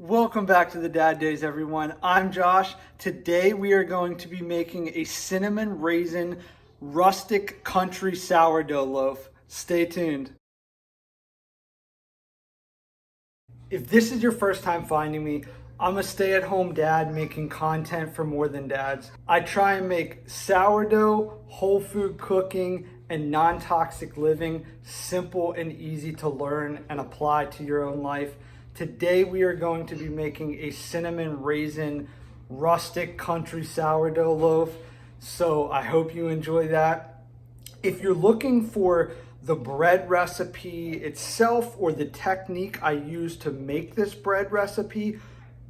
Welcome back to the Dad Days, everyone. I'm Josh. Today we are going to be making a cinnamon raisin rustic country sourdough loaf. Stay tuned. If this is your first time finding me, I'm a stay-at-home dad making content for more than dads. I try and make sourdough, whole food cooking, and non-toxic living simple and easy to learn and apply to your own life. Today we are going to be making a cinnamon raisin rustic country sourdough loaf. So I hope you enjoy that. If you're looking for the bread recipe itself or the technique I use to make this bread recipe,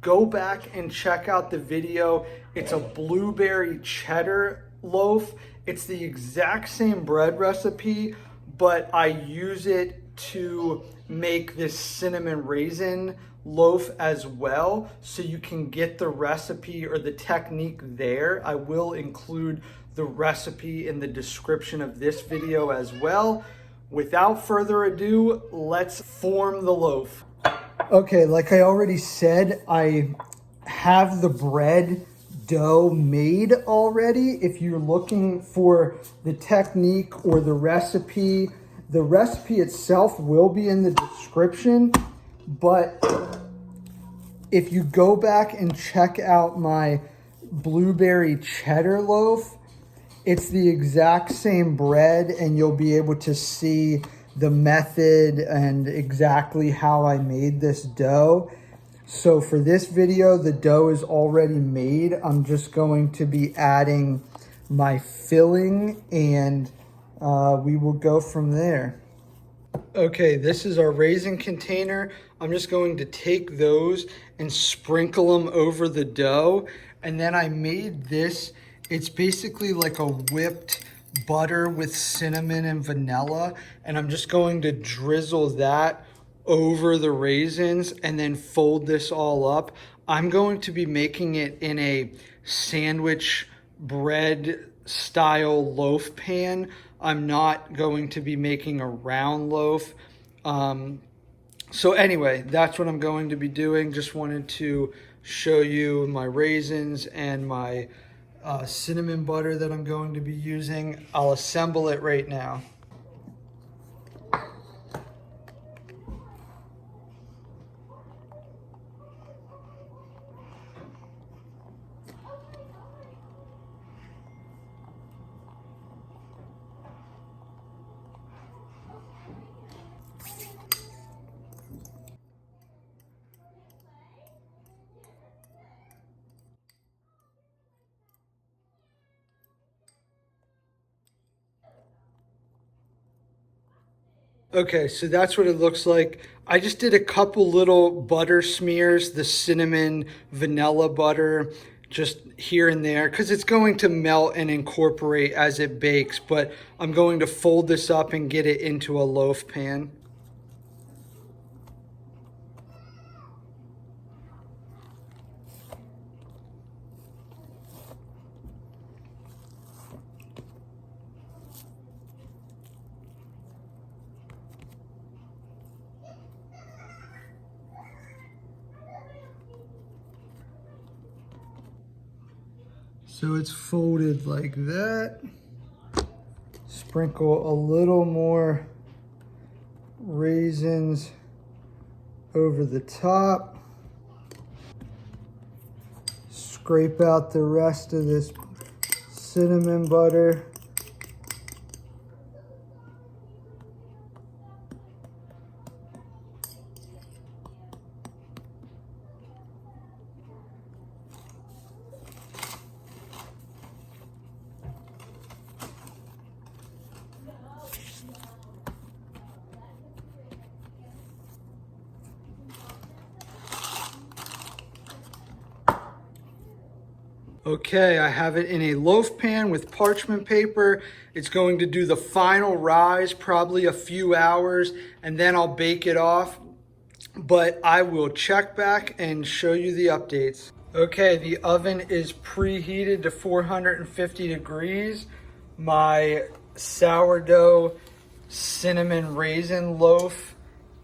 go back and check out the video. It's a blueberry cheddar loaf. It's the exact same bread recipe, but I use it to make this cinnamon raisin loaf as well, so you can get the recipe or the technique there. I will include the recipe in the description of this video as well. Without further ado, let's form the loaf. Okay, like I already said, I have the bread dough made already. If you're looking for the technique or the recipe itself will be in the description, but if you go back and check out my blueberry cheddar loaf, it's the exact same bread, and you'll be able to see the method and exactly how I made this dough. So for this video, the dough is already made. I'm just going to be adding my filling, and we will go from there. Okay, this is our raisin container. I'm just going to take those and sprinkle them over the dough. And then I made this. It's basically like a whipped butter with cinnamon and vanilla. And I'm just going to drizzle that over the raisins and then fold this all up. I'm going to be making it in a sandwich bread style loaf pan. I'm not going to be making a round loaf. So anyway, that's what I'm going to be doing. Just wanted to show you my raisins and my cinnamon butter that I'm going to be using. I'll assemble it right now. Okay, so that's what it looks like. I just did a couple little butter smears, the cinnamon vanilla butter, just here and there, because it's going to melt and incorporate as it bakes, but I'm going to fold this up and get it into a loaf pan. So it's folded like that. Sprinkle a little more raisins over the top. Scrape out the rest of this cinnamon butter. Okay, I have it in a loaf pan with parchment paper. It's going to do the final rise, probably a few hours, and then I'll bake it off. But I will check back and show you the updates. Okay, the oven is preheated to 450 degrees. My sourdough cinnamon raisin loaf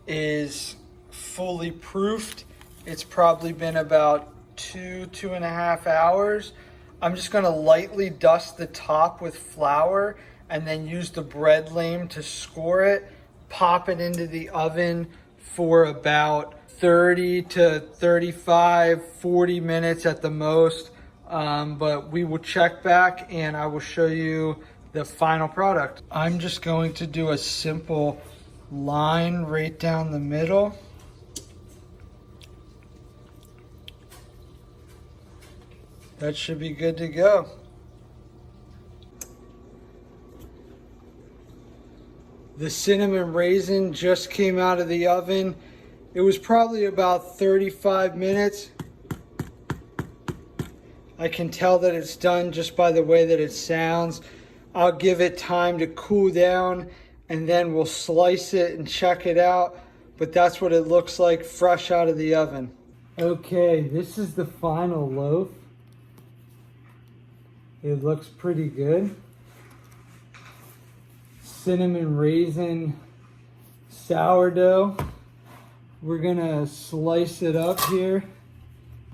is fully proofed It's probably been about 2.5 hours. I'm just gonna lightly dust the top with flour and then use the bread lame to score it, pop it into the oven for about 30 to 35, 40 minutes at the most. But we will check back and I will show you the final product. I'm just going to do a simple line right down the middle. That should be good to go. The cinnamon raisin just came out of the oven. It was probably about 35 minutes. I can tell that it's done just by the way that it sounds. I'll give it time to cool down and then we'll slice it and check it out. But that's what it looks like fresh out of the oven. Okay, this is the final loaf. It looks pretty good. Cinnamon raisin sourdough. We're gonna slice it up here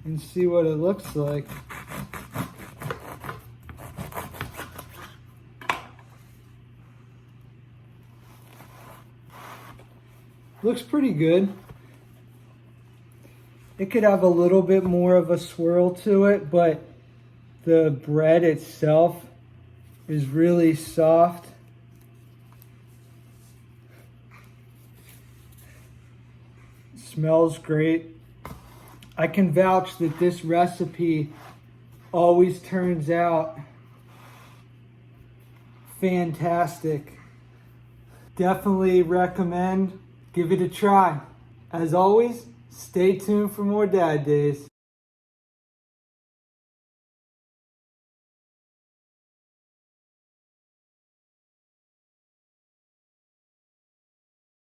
and see what it looks like. Looks pretty good. It could have a little bit more of a swirl to it, but the bread itself is really soft. Smells great. I can vouch that this recipe always turns out fantastic. Definitely recommend. Give it a try. As always, stay tuned for more Dad Days.